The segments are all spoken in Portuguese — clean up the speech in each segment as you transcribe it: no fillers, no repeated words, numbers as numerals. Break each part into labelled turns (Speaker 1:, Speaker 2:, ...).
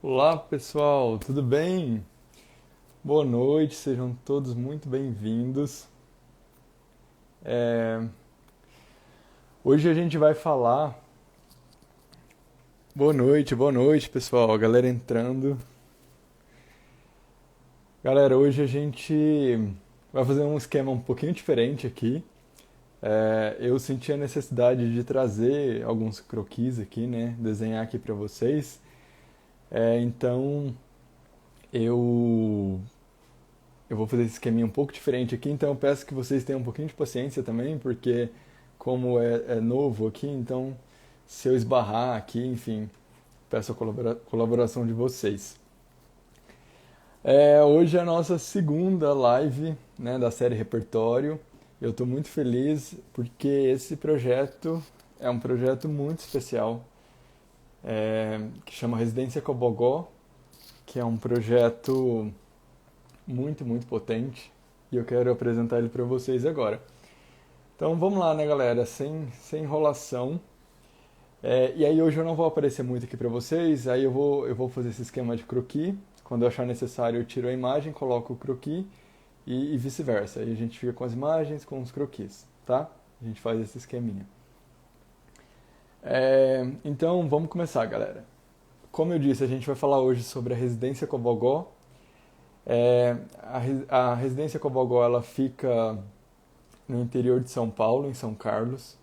Speaker 1: Olá pessoal, tudo bem? Boa noite, sejam todos muito bem-vindos. É, Hoje a gente vai falar. Boa noite pessoal, a galera entrando. Galera, hoje a gente vai fazer um esquema um pouquinho diferente aqui. Eu senti a necessidade de trazer alguns croquis aqui, né? Desenhar aqui para vocês. Então eu Eu vou fazer esse esqueminha um pouco diferente aqui, então eu peço que vocês tenham um pouquinho de paciência também, porque como é novo aqui, então se eu esbarrar aqui, enfim, peço a colaboração de vocês. Hoje é a nossa segunda live, né, da série Repertório. Eu estou muito feliz porque esse projeto é um projeto muito especial, que chama Residência Cobogó, que é um projeto muito potente e eu quero apresentar ele para vocês agora. Então vamos lá, né, galera? Sem enrolação. E aí hoje eu não vou aparecer muito aqui para vocês, aí eu vou fazer esse esquema de croquis. Quando eu achar necessário, eu tiro a imagem, coloco o croquis e vice-versa. Aí a gente fica com as imagens, com os croquis, tá? A gente faz esse esqueminha. Então vamos começar, galera. Como eu disse, a gente vai falar hoje sobre a Residência Cobogó. A Residência Cobogó ela fica no interior de São Paulo, em São Carlos.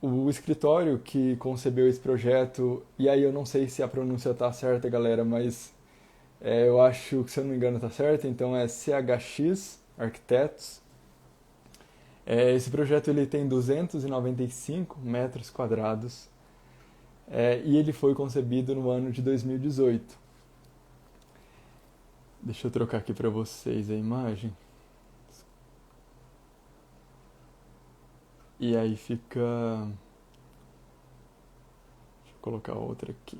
Speaker 1: O escritório que concebeu esse projeto, e aí eu não sei se a pronúncia tá certa, galera, mas eu acho que, se eu não me engano, tá certa, então é CHX Arquitetos. Esse projeto ele tem 295 metros quadrados e ele foi concebido no ano de 2018. Deixa eu trocar aqui para vocês a imagem. E aí fica. Deixa eu colocar outra aqui.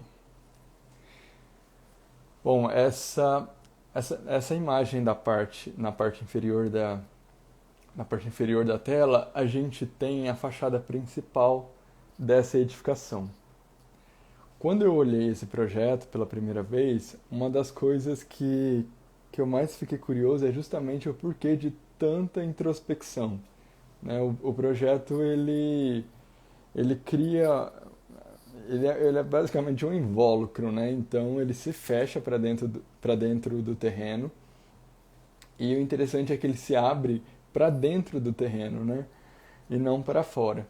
Speaker 1: Bom, essa imagem na parte inferior na parte inferior da tela, a gente tem a fachada principal dessa edificação. Quando eu olhei esse projeto pela primeira vez, uma das coisas que eu mais fiquei curioso é justamente o porquê de tanta introspecção, né? O projeto ele cria ele é basicamente um invólucro, né? Então ele se fecha para dentro do terreno. E o interessante é que ele se abre para dentro do terreno, né? E não para fora.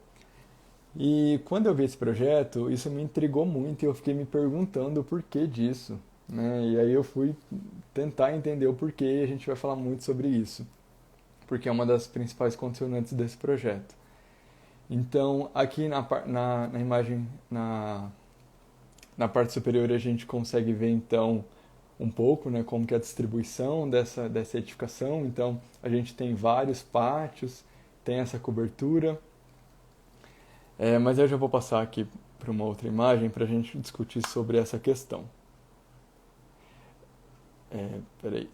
Speaker 1: E quando eu vi esse projeto, isso me intrigou muito e eu fiquei me perguntando o porquê disso, né? E aí eu fui tentar entender o porquê e a gente vai falar muito sobre isso, porque é uma das principais condicionantes desse projeto. Então, aqui na imagem, na parte superior, a gente consegue ver então um pouco, né, como que é a distribuição dessa edificação. Então, a gente tem vários pátios, tem essa cobertura. Mas eu já vou passar aqui para uma outra imagem para a gente discutir sobre essa questão. Peraí.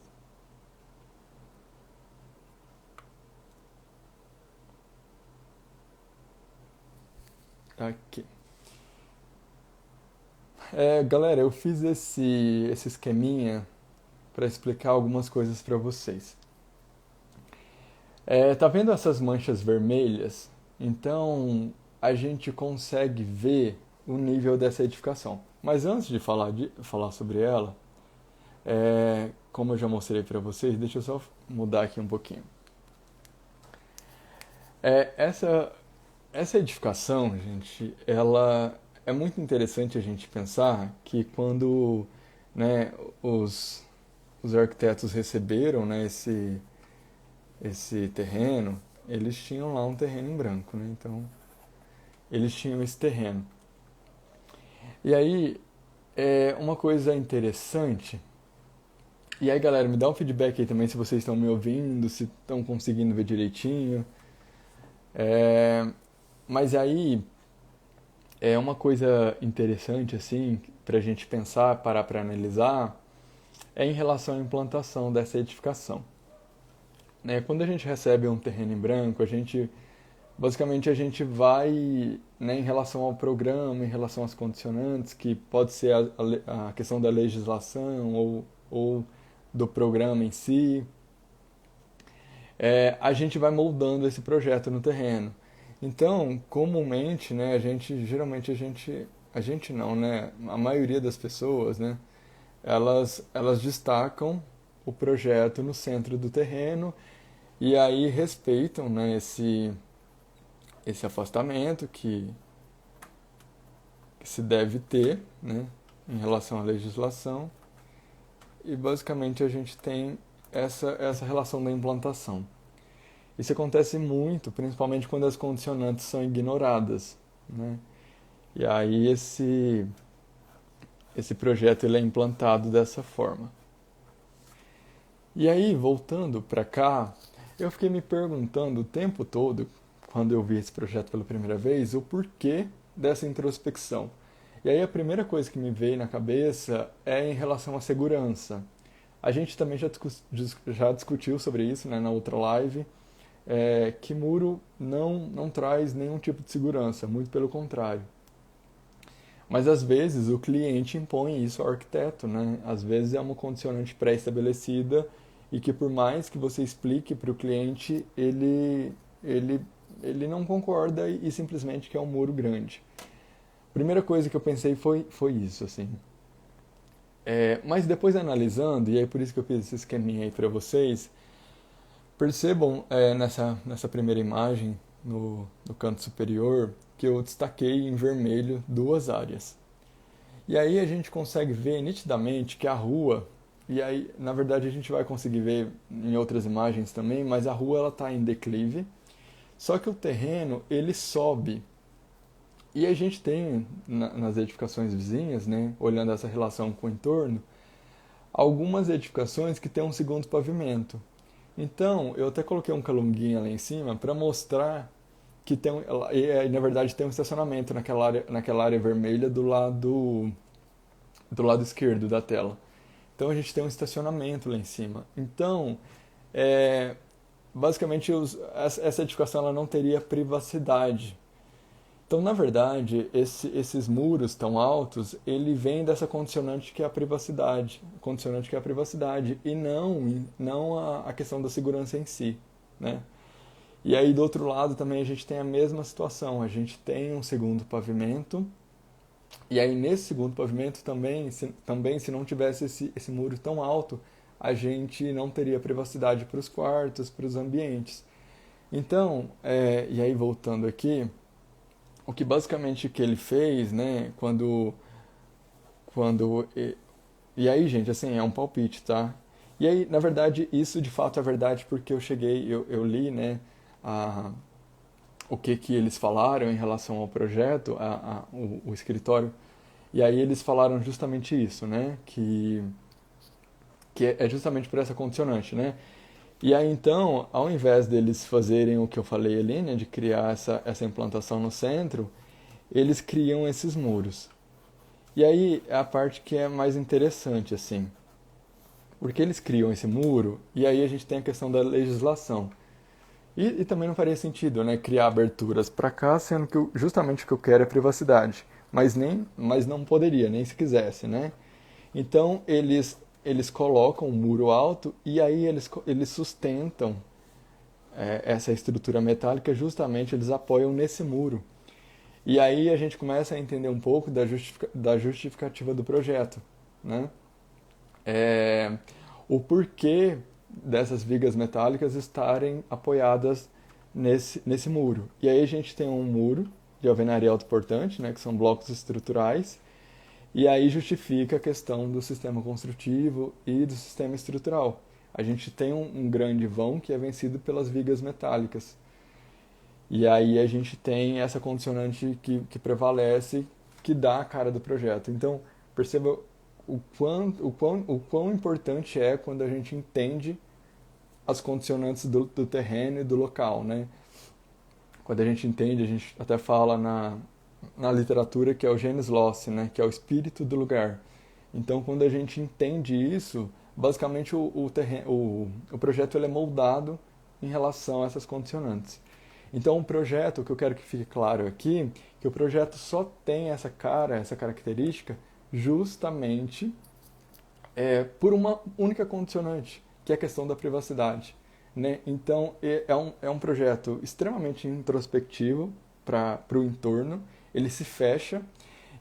Speaker 1: Aqui. Galera, eu fiz esse esqueminha para explicar algumas coisas para vocês. Tá vendo essas manchas vermelhas? Então a gente consegue ver o nível dessa edificação. Mas antes de falar sobre ela, como eu já mostrei para vocês, deixa eu só mudar aqui um pouquinho. É, essa, essa edificação, gente, ela é muito interessante a gente pensar que quando, né, os arquitetos receberam, né, esse terreno, eles tinham lá um terreno em branco, né? Então, eles tinham esse terreno. E aí, uma coisa interessante. E aí, galera, me dá um feedback aí também se vocês estão me ouvindo, se estão conseguindo ver direitinho. É, mas aí, uma coisa interessante, assim, pra gente pensar, parar pra analisar, é em relação à implantação dessa edificação. Né? Quando a gente recebe um terreno em branco, a gente Basicamente, a gente vai, né, em relação ao programa, em relação às condicionantes, que pode ser a questão da legislação ou do programa em si, a gente vai moldando esse projeto no terreno. Então, comumente, né, geralmente a gente não, né, a maioria das pessoas, né, elas destacam o projeto no centro do terreno e aí respeitam, né, esse afastamento que se deve ter, né, em relação à legislação. E basicamente a gente tem essa relação da implantação. Isso acontece muito, principalmente quando as condicionantes são ignoradas, né? E aí esse projeto ele é implantado dessa forma. E aí, voltando para cá, eu fiquei me perguntando o tempo todo, quando eu vi esse projeto pela primeira vez, o porquê dessa introspecção. E aí a primeira coisa que me veio na cabeça é em relação à segurança. A gente também já discutiu sobre isso, né, na outra live, que muro não traz nenhum tipo de segurança, muito pelo contrário. Mas às vezes o cliente impõe isso ao arquiteto, né? Às vezes é uma condicionante pré-estabelecida e que por mais que você explique para o cliente, ele, ele não concorda e simplesmente quer um muro grande. A primeira coisa que eu pensei foi isso, assim. Mas depois analisando, e aí por isso que eu fiz esse esqueminha aí para vocês, percebam nessa primeira imagem, no canto superior, que eu destaquei em vermelho duas áreas. E aí a gente consegue ver nitidamente que a rua, e aí na verdade a gente vai conseguir ver em outras imagens também, mas a rua ela está em declive, só que o terreno ele sobe. E a gente tem nas edificações vizinhas, né, olhando essa relação com o entorno, algumas edificações que têm um segundo pavimento. Então, eu até coloquei um calunguinha lá em cima para mostrar que tem, na verdade tem um estacionamento naquela área vermelha do lado esquerdo da tela. Então a gente tem um estacionamento lá em cima. Então, é, basicamente essa edificação ela não teria privacidade. Então, na verdade, esses muros tão altos, ele vem dessa condicionante que é a privacidade, condicionante que é a privacidade, e não a questão da segurança em si, né? E aí, do outro lado, também a gente tem a mesma situação, a gente tem um segundo pavimento, e aí nesse segundo pavimento também se não tivesse esse muro tão alto, a gente não teria privacidade para os quartos, para os ambientes. Então, e aí voltando aqui, o que basicamente que ele fez, né, quando e aí, gente, assim, é um palpite, tá? E aí, na verdade, isso de fato é verdade porque eu li, né, a, o que eles falaram em relação ao projeto, o escritório, e aí eles falaram justamente isso, né, que é justamente por essa condicionante, né? E aí então, ao invés deles fazerem o que eu falei ali, né, de criar essa implantação no centro, eles criam esses muros. E aí é a parte que é mais interessante, assim. Porque eles criam esse muro, e aí a gente tem a questão da legislação. E também não faria sentido, né, criar aberturas para cá, sendo que justamente o que eu quero é privacidade. Mas não poderia, nem se quisesse, né? Então eles colocam um muro alto e aí eles sustentam essa estrutura metálica, justamente eles apoiam nesse muro. E aí a gente começa a entender um pouco da justificativa do projeto, né? É, o porquê dessas vigas metálicas estarem apoiadas nesse muro. E aí a gente tem um muro de alvenaria autoportante, né, que são blocos estruturais, e aí justifica a questão do sistema construtivo e do sistema estrutural. A gente tem um grande vão que é vencido pelas vigas metálicas. E aí a gente tem essa condicionante que prevalece, que dá a cara do projeto. Então, perceba o quão importante é quando a gente entende as condicionantes do terreno e do local, né? Quando a gente entende, a gente até fala na literatura que é o Genius Loci, né? Que é o espírito do lugar. Então, quando a gente entende isso, basicamente o projeto ele é moldado em relação a essas condicionantes. Então, o projeto, o que eu quero que fique claro aqui, que o projeto só tem essa cara, essa característica, justamente por uma única condicionante, que é a questão da privacidade. Né? Então, é um projeto extremamente introspectivo para o entorno, ele se fecha,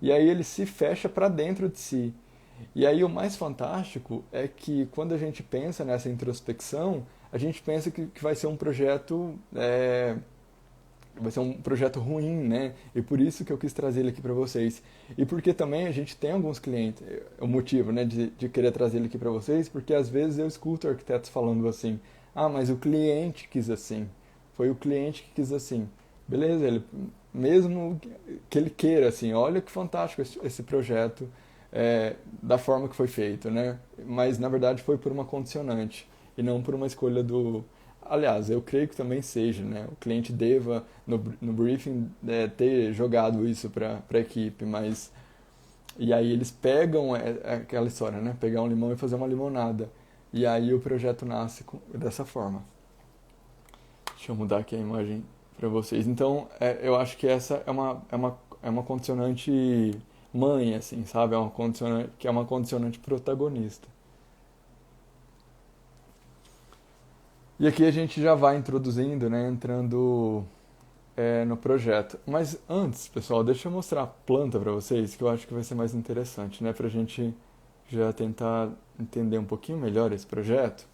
Speaker 1: e aí ele se fecha para dentro de si. E aí o mais fantástico é que quando a gente pensa nessa introspecção, a gente pensa que vai ser um projeto ruim, né? E por isso que eu quis trazer ele aqui para vocês. E porque também a gente tem alguns clientes, o motivo, né, de querer trazer ele aqui para vocês, porque às vezes eu escuto arquitetos falando assim: "Ah, mas o cliente quis assim. Foi o cliente que quis assim". Beleza, ele mesmo que ele queira assim, olha que fantástico esse projeto da forma que foi feito, né? Mas na verdade foi por uma condicionante e não por uma escolha do. Aliás, eu creio que também seja, né? O cliente deva, no briefing, ter jogado isso para a equipe, mas. E aí eles pegam aquela história, né? Pegar um limão e fazer uma limonada. E aí o projeto nasce dessa forma. Deixa eu mudar aqui a imagem para vocês. Então, eu acho que essa é uma condicionante mãe, assim, sabe? É uma condicionante, que é uma condicionante protagonista. E aqui a gente já vai introduzindo, né? Entrando no projeto. Mas antes, pessoal, deixa eu mostrar a planta para vocês, que eu acho que vai ser mais interessante, né? Para a gente já tentar entender um pouquinho melhor esse projeto.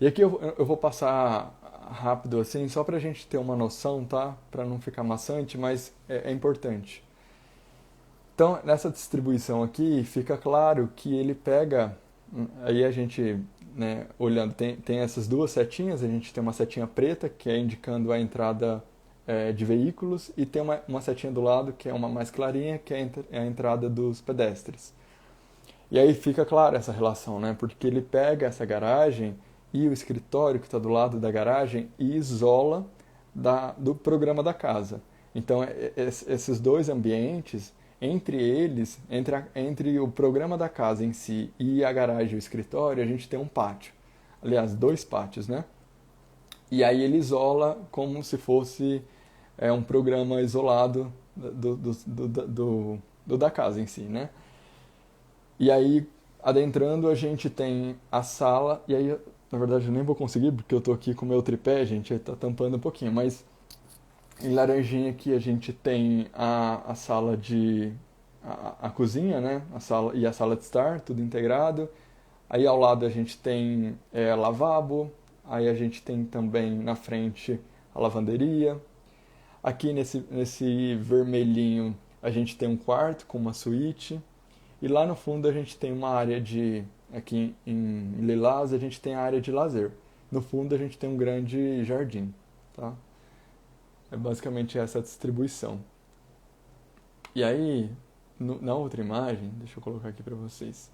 Speaker 1: E aqui eu vou passar rápido assim, só para a gente ter uma noção, tá? Para não ficar maçante, mas é importante. Então, nessa distribuição aqui, fica claro que ele pega. Aí a gente, né, olhando, tem essas duas setinhas. A gente tem uma setinha preta, que é indicando a entrada de veículos, e tem uma setinha do lado, que é uma mais clarinha, que é a entrada dos pedestres. E aí fica clara essa relação, né? Porque ele pega essa garagem e o escritório que está do lado da garagem e isola do programa da casa. Então, esses dois ambientes, entre eles, entre o programa da casa em si e a garagem e o escritório, a gente tem um pátio. Aliás, dois pátios, né? E aí ele isola como se fosse um programa isolado da casa em si, né? E aí, adentrando, a gente tem a sala, e aí, na verdade, eu nem vou conseguir, porque eu tô aqui com o meu tripé, gente, aí tá tampando um pouquinho, mas em laranjinha aqui a gente tem a sala a cozinha, né? A sala, e a sala de estar, tudo integrado. Aí ao lado a gente tem lavabo, aí a gente tem também na frente a lavanderia. Aqui nesse vermelhinho a gente tem um quarto com uma suíte. E lá no fundo a gente tem uma área aqui em Lilás, a gente tem a área de lazer. No fundo a gente tem um grande jardim, tá? É basicamente essa a distribuição. E aí, na outra imagem, deixa eu colocar aqui para vocês.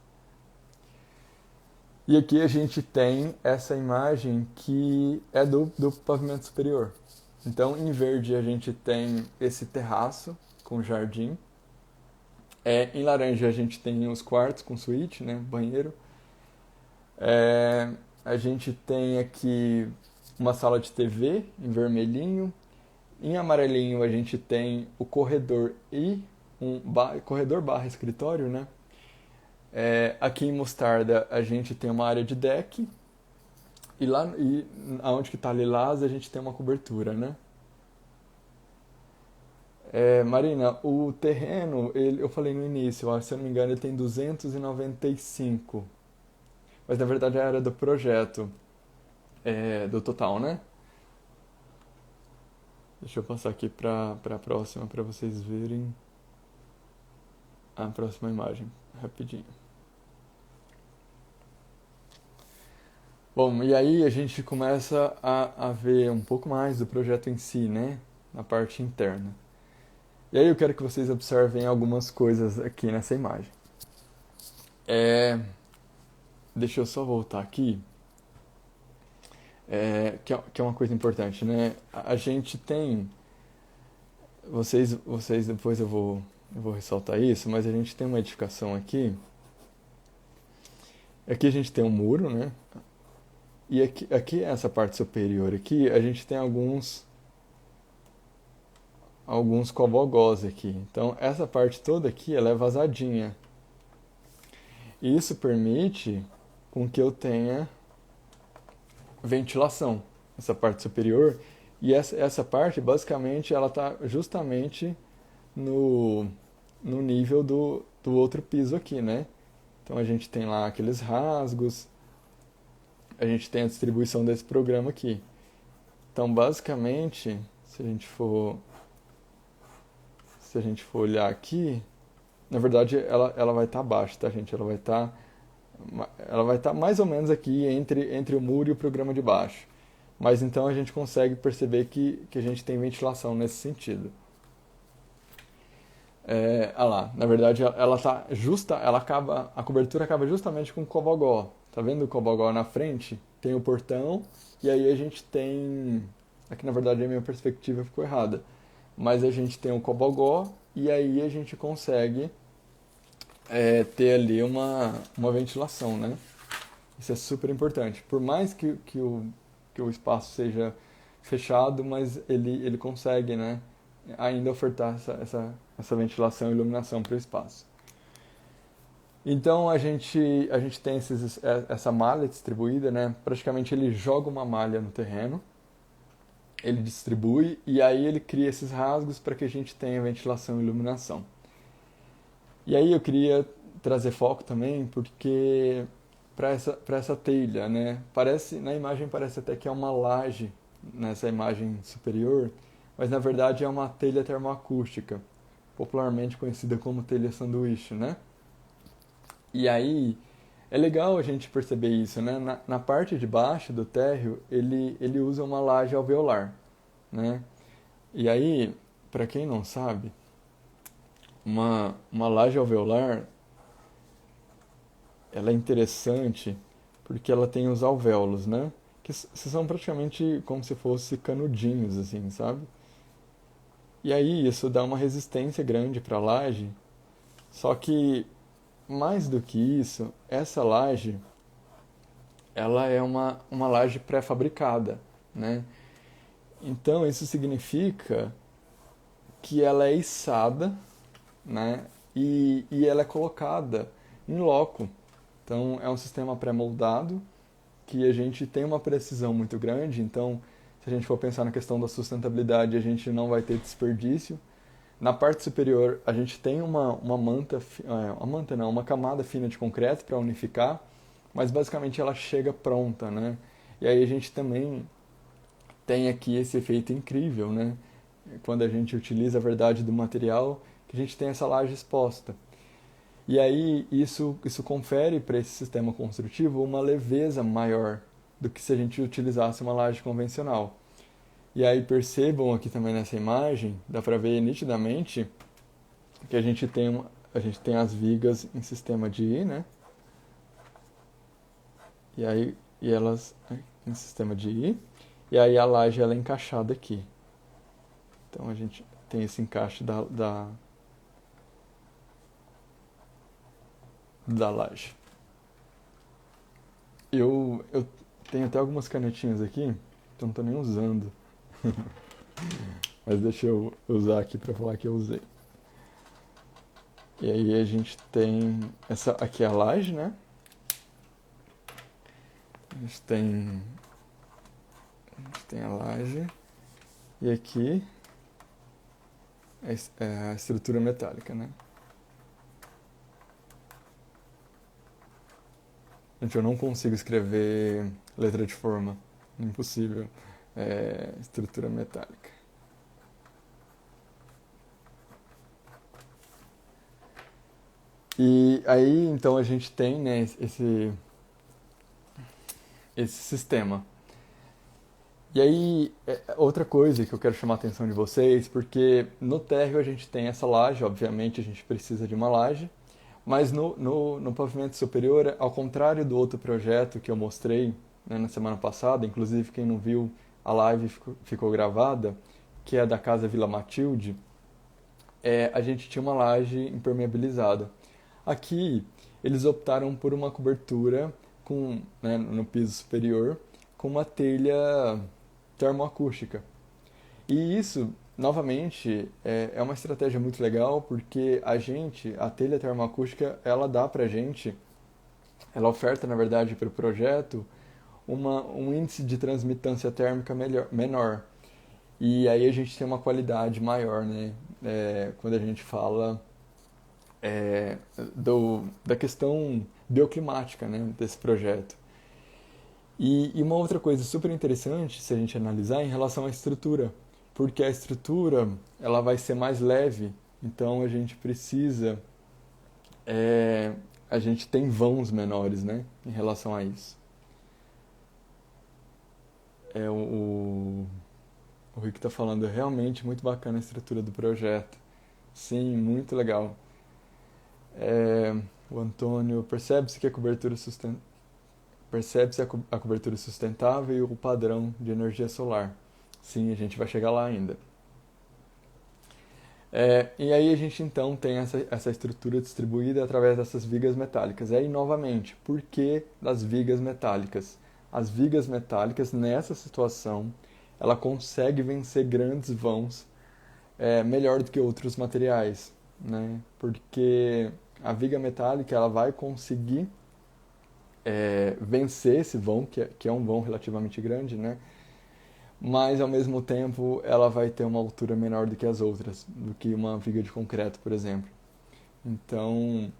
Speaker 1: E aqui a gente tem essa imagem que é do pavimento superior. Então, em verde a gente tem esse terraço com jardim. Em laranja a gente tem os quartos com suíte, né, banheiro. A gente tem aqui uma sala de TV em vermelhinho. Em amarelinho a gente tem o corredor e corredor barra escritório, né? Aqui em mostarda a gente tem uma área de deck e aonde que está lilás a gente tem uma cobertura, né? Marina, o terreno, eu falei no início, ó, se eu não me engano, ele tem 295. Mas na verdade era do projeto, do total, né? Deixa eu passar aqui para a próxima para vocês verem a próxima imagem, rapidinho. Bom, e aí a gente começa a ver um pouco mais do projeto em si, né? Na parte interna. E aí eu quero que vocês observem algumas coisas aqui nessa imagem. Deixa eu só voltar aqui, que é uma coisa importante, né? A gente tem, vocês depois eu vou ressaltar isso, mas a gente tem uma edificação aqui. Aqui a gente tem um muro, né? E aqui essa parte superior aqui, a gente tem alguns cobogós aqui. Então, essa parte toda aqui, ela é vazadinha. E isso permite com que eu tenha ventilação, essa parte superior. E essa parte, basicamente, ela está justamente no nível do outro piso aqui, né? Então, a gente tem lá aqueles rasgos, a gente tem a distribuição desse programa aqui. Então, basicamente, se a gente for olhar aqui, na verdade ela vai estar abaixo, tá, gente? Ela vai estar mais ou menos aqui entre o muro e o programa de baixo. Mas então a gente consegue perceber que a gente tem ventilação nesse sentido. Lá, na verdade ela tá justa, a cobertura acaba justamente com o cobogó. Tá vendo o cobogó na frente? Tem o portão e aí a gente tem, aqui na verdade a minha perspectiva ficou errada, mas a gente tem o cobogó e aí a gente consegue ter ali uma ventilação, né? Isso é super importante. Por mais que o espaço seja fechado, mas ele consegue, né, ainda ofertar essa ventilação e iluminação para o espaço. Então a gente tem essa malha distribuída, né? Praticamente ele joga uma malha no terreno, ele distribui e aí ele cria esses rasgos para que a gente tenha ventilação e iluminação. E aí eu queria trazer foco também porque para essa telha, né? Na imagem parece até que é uma laje nessa imagem superior, mas na verdade é uma telha termoacústica, popularmente conhecida como telha sanduíche, né? E aí é legal a gente perceber isso, né? Na parte de baixo do térreo ele usa uma laje alveolar, né? E aí, para quem não sabe, uma laje alveolar ela é interessante porque ela tem os alvéolos, né? Que são praticamente como se fossem canudinhos, assim, sabe? E aí isso dá uma resistência grande para a laje. Só que mais do que isso, essa laje ela é uma laje pré-fabricada, né? Então isso significa que ela é içada, né? E ela é colocada em loco. Então é um sistema pré-moldado que a gente tem uma precisão muito grande. Então, se a gente for pensar na questão da sustentabilidade, a gente não vai ter desperdício. Na parte superior, a gente tem uma manta, uma manta não, uma camada fina de concreto para unificar, mas basicamente ela chega pronta, né? E aí a gente também tem aqui esse efeito incrível, né? Quando a gente utiliza a verdade do material, que a gente tem essa laje exposta. E aí isso confere para esse sistema construtivo uma leveza maior do que se a gente utilizasse uma laje convencional. E aí percebam aqui também nessa imagem, dá para ver nitidamente que a gente tem as vigas em sistema de I, né? E elas em sistema de I, e aí a laje ela é encaixada aqui. Então a gente tem esse encaixe da laje. Eu tenho até algumas canetinhas aqui, então não tô nem usando. Mas deixa eu usar aqui para falar que eu usei. E aí a gente tem essa aqui é a laje, né? A gente tem a laje e aqui é a estrutura metálica, né? Gente, eu não consigo escrever letra de forma, impossível. Estrutura metálica. E aí, então, a gente tem, né, esse sistema. E aí, outra coisa que eu quero chamar a atenção de vocês, porque no térreo a gente tem essa laje, obviamente a gente precisa de uma laje, mas no pavimento superior, ao contrário do outro projeto que eu mostrei, né, na semana passada, inclusive quem não viu, a live ficou gravada, que é da Casa Vila Matilde, a gente tinha uma laje impermeabilizada. Aqui, eles optaram por uma cobertura né, no piso superior, com uma telha termoacústica. E isso, novamente, é uma estratégia muito legal porque a telha termoacústica, ela dá pra gente, ela oferta, na verdade, para o projeto um índice de transmitância térmica menor. E aí a gente tem uma qualidade maior, né? Quando a gente fala da questão bioclimática, né? Desse projeto. E uma outra coisa super interessante, se a gente analisar, é em relação à estrutura. Porque a estrutura, ela vai ser mais leve, então a gente precisa... a gente tem vãos menores, né? Em relação a isso. É, o Rick está falando, é realmente muito bacana a estrutura do projeto. Sim, muito legal. É, o Antônio, percebe-se a cobertura sustentável e o padrão de energia solar. Sim, a gente vai chegar lá ainda. E aí a gente então tem essa estrutura distribuída através dessas vigas metálicas. E aí, novamente, por que das vigas metálicas? As vigas metálicas, nessa situação, ela consegue vencer grandes vãos melhor do que outros materiais, né? Porque a viga metálica ela vai conseguir vencer esse vão, que é um vão relativamente grande, né? Mas ao mesmo tempo ela vai ter uma altura menor do que as outras, do que uma viga de concreto, por exemplo. Então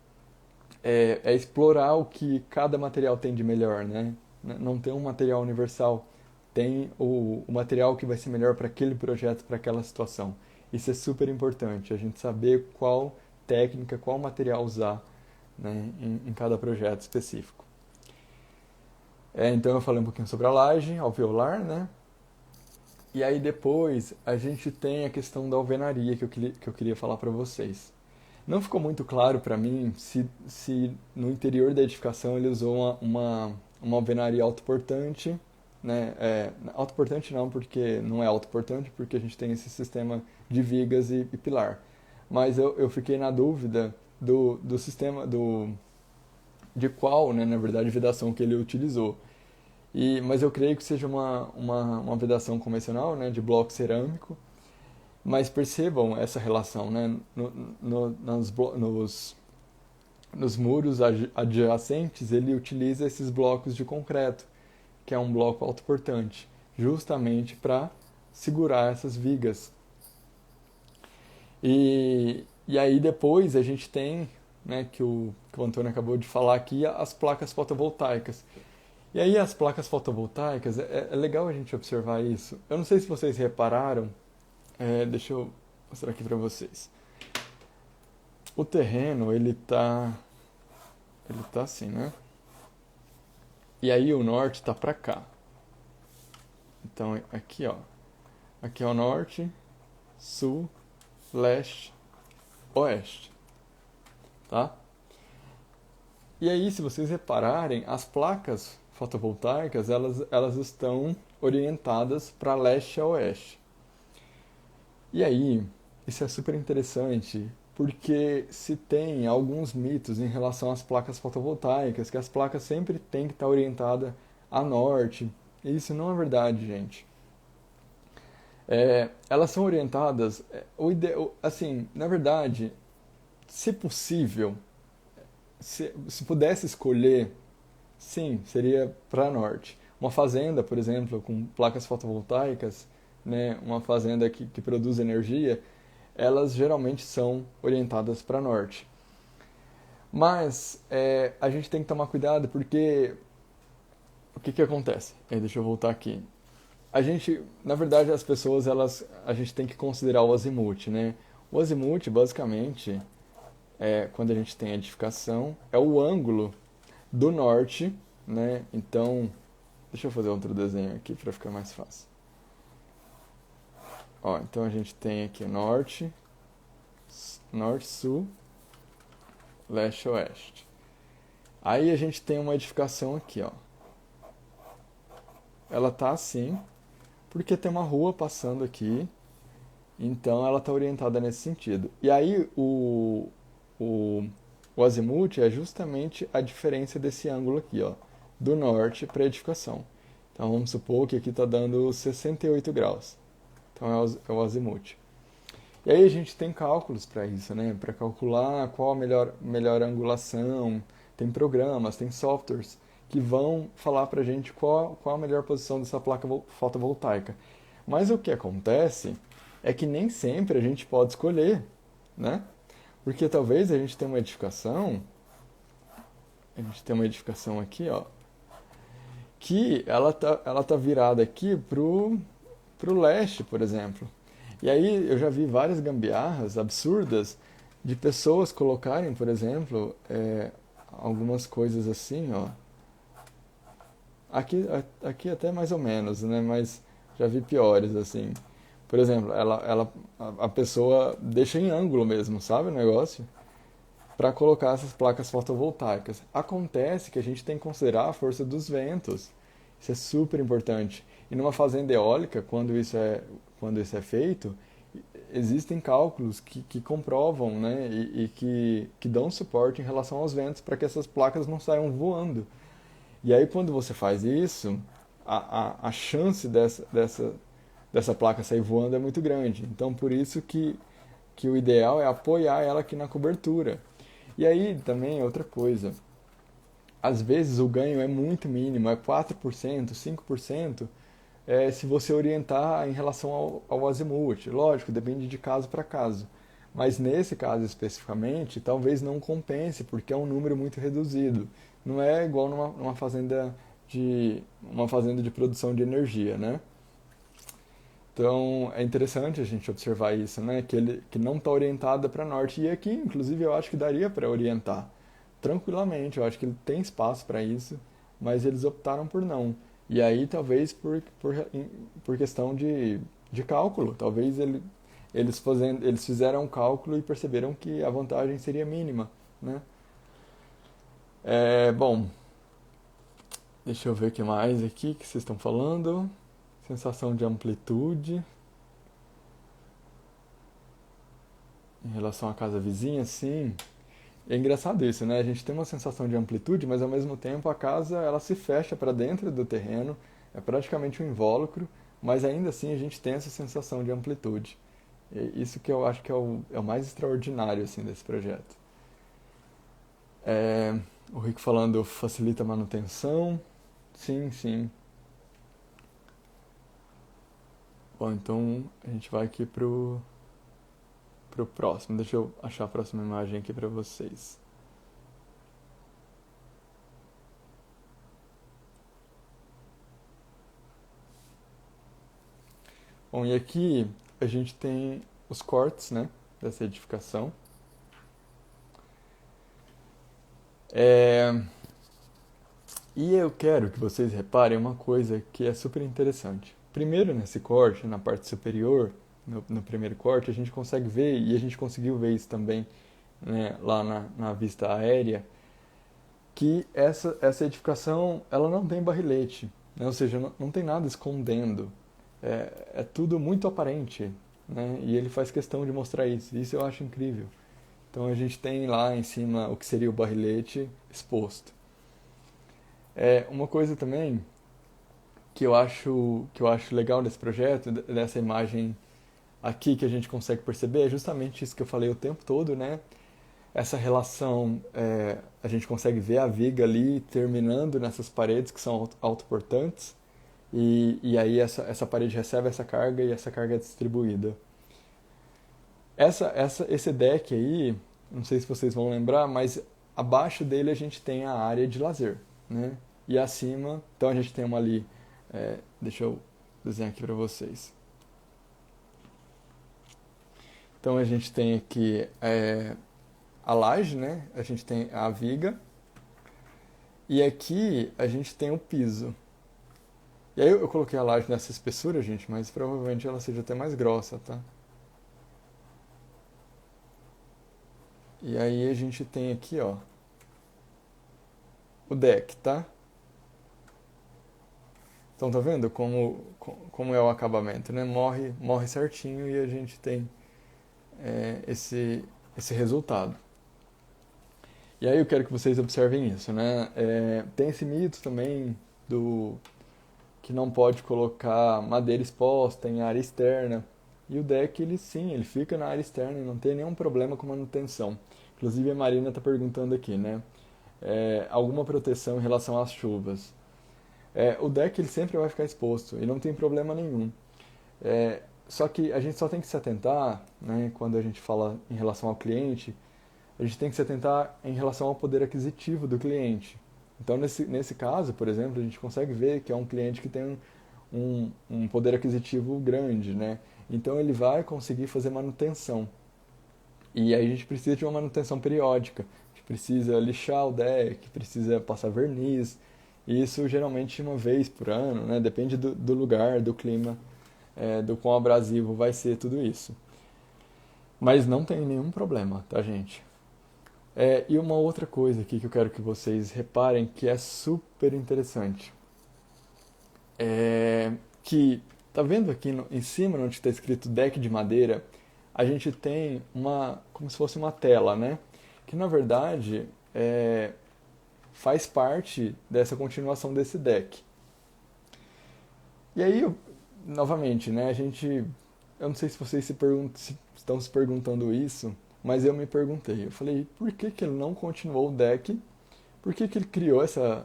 Speaker 1: é explorar o que cada material tem de melhor, né? Não tem um material universal, tem o material que vai ser melhor para aquele projeto, para aquela situação. Isso é super importante, a gente saber qual técnica, qual material usar, né, em cada projeto específico. Então eu falei um pouquinho sobre a laje alveolar, né? E aí depois a gente tem a questão da alvenaria que eu queria falar para vocês. Não ficou muito claro para mim se no interior da edificação ele usou uma alvenaria autoportante, né? Autoportante não, porque não é autoportante, porque a gente tem esse sistema de vigas e pilar. Mas eu fiquei na dúvida do sistema, de qual, né, na verdade, vedação que ele utilizou. Mas eu creio que seja uma vedação convencional, né, de bloco cerâmico. Mas percebam essa relação, né? Nos muros adjacentes, ele utiliza esses blocos de concreto, que é um bloco autoportante, justamente para segurar essas vigas. E aí depois a gente tem, né, que o Antônio acabou de falar aqui, as placas fotovoltaicas. E aí as placas fotovoltaicas, é legal a gente observar isso. Eu não sei se vocês repararam, deixa eu mostrar aqui para vocês. O terreno, ele tá assim, né? E aí o norte tá para cá. Então aqui, ó. Aqui é o norte, sul, leste, oeste, tá? E aí, se vocês repararem, as placas fotovoltaicas, elas estão orientadas para leste a oeste. E aí, isso é super interessante, porque se tem alguns mitos em relação às placas fotovoltaicas, que as placas sempre têm que estar orientadas a norte. E isso não é verdade, gente. Elas são orientadas, assim, na verdade, se possível, se pudesse escolher, sim, seria para norte. Uma fazenda, por exemplo, com placas fotovoltaicas, né, uma fazenda que produz energia, elas geralmente são orientadas para norte. Mas a gente tem que tomar cuidado porque o que acontece? Deixa eu voltar aqui. Na verdade, as pessoas, a gente tem que considerar o azimuth, né? O azimuth, basicamente, quando a gente tem a edificação, é o ângulo do norte, né? Então, deixa eu fazer outro desenho aqui para ficar mais fácil. Ó, então a gente tem aqui norte, sul, leste, oeste. Aí a gente tem uma edificação aqui, ó. Ela tá assim, porque tem uma rua passando aqui, então ela tá orientada nesse sentido. E aí o azimuth é justamente a diferença desse ângulo aqui, ó, do norte para a edificação. Então vamos supor que aqui está dando 68 graus. Então é o azimuth. E aí a gente tem cálculos para isso, né? Para calcular qual a melhor angulação. Tem programas, tem softwares que vão falar para a gente qual a melhor posição dessa placa fotovoltaica. Mas o que acontece é que nem sempre a gente pode escolher, né? Porque talvez a gente tem uma edificação aqui, ó, que ela tá virada aqui pro leste, por exemplo. E aí eu já vi várias gambiarras absurdas de pessoas colocarem, por exemplo, algumas coisas assim, ó. Aqui até mais ou menos, né? Mas já vi piores, assim. Por exemplo, a pessoa deixa em ângulo mesmo, sabe o negócio? Para colocar essas placas fotovoltaicas. Acontece que a gente tem que considerar a força dos ventos. Isso é super importante. E numa fazenda eólica, quando isso é feito, existem cálculos que comprovam, né, e que dão suporte em relação aos ventos para que essas placas não saiam voando. E aí, quando você faz isso, a chance dessa placa sair voando é muito grande. Então, por isso que o ideal é apoiar ela aqui na cobertura. E aí, também, outra coisa. Às vezes o ganho é muito mínimo, é 4%, 5%, se você orientar em relação ao azimuth. Lógico, depende de caso para caso. Mas nesse caso especificamente, talvez não compense, porque é um número muito reduzido. Não é igual numa fazenda de produção de energia, né? Então é interessante a gente observar isso, né? Que não está orientada para norte. E aqui, inclusive, eu acho que daria para orientar tranquilamente. Eu acho que ele tem espaço para isso, mas eles optaram por não. E aí, talvez por questão de cálculo. Talvez eles fizeram um cálculo e perceberam que a vantagem seria mínima, né? Bom, deixa eu ver o que mais aqui que vocês estão falando. Sensação de amplitude em relação à casa vizinha, sim. É engraçado isso, né? A gente tem uma sensação de amplitude, mas ao mesmo tempo a casa ela se fecha para dentro do terreno, é praticamente um invólucro, mas ainda assim a gente tem essa sensação de amplitude. Isso que eu acho que é o mais extraordinário assim desse projeto. É, o Rico falando facilita a manutenção. Sim, sim. Bom, então a gente vai aqui pro próximo. Deixa eu achar a próxima imagem aqui para vocês. Bom, e aqui a gente tem os cortes, né, dessa edificação. E eu quero que vocês reparem uma coisa que é super interessante. Primeiro, nesse corte, na parte superior, no primeiro corte, a gente consegue ver, e a gente conseguiu ver isso também, né, lá na vista aérea, que essa edificação ela não tem barrilete, né? Ou seja, não tem nada escondendo. É tudo muito aparente, né? E ele faz questão de mostrar isso. Isso eu acho incrível. Então a gente tem lá em cima o que seria o barrilete exposto. Uma coisa também que eu acho legal desse projeto, dessa imagem aqui que a gente consegue perceber, é justamente isso que eu falei o tempo todo, né? Essa relação, a gente consegue ver a viga ali terminando nessas paredes que são autoportantes, e aí essa parede recebe essa carga e essa carga é distribuída. Esse deck aí, não sei se vocês vão lembrar, mas abaixo dele a gente tem a área de lazer, né? E acima, então a gente tem uma ali, deixa eu desenhar aqui para vocês. Então a gente tem aqui a laje, né? A gente tem a viga e aqui a gente tem o piso. E aí eu coloquei a laje nessa espessura, gente, mas provavelmente ela seja até mais grossa, tá? E aí a gente tem aqui, ó, o deck, tá? Então tá vendo como é o acabamento, né? Morre certinho e a gente tem esse resultado. E aí eu quero que vocês observem isso, né? Tem esse mito também do que não pode colocar madeira exposta em área externa. E o deck, ele sim, ele fica na área externa e não tem nenhum problema com manutenção. Inclusive a Marina está perguntando aqui, né? Alguma proteção em relação às chuvas. O deck ele sempre vai ficar exposto e não tem problema nenhum. Só que a gente só tem que se atentar, né, quando a gente fala em relação ao cliente, a gente tem que se atentar em relação ao poder aquisitivo do cliente. Então, nesse caso, por exemplo, a gente consegue ver que é um cliente que tem um poder aquisitivo grande, né? Então, ele vai conseguir fazer manutenção. E aí a gente precisa de uma manutenção periódica. A gente precisa lixar o deck, precisa passar verniz. E isso geralmente uma vez por ano, né? Depende do lugar, do clima, do quão abrasivo vai ser tudo isso. Mas não tem nenhum problema, tá, gente? E uma outra coisa aqui que eu quero que vocês reparem que é super interessante. Que, tá vendo aqui em cima, onde está escrito deck de madeira, a gente tem como se fosse uma tela, né? Que na verdade faz parte dessa continuação desse deck. E aí, novamente, né? Eu não sei se vocês se estão se perguntando isso, mas eu me perguntei. Eu falei, por que que ele não continuou o deck? Por que que ele criou essa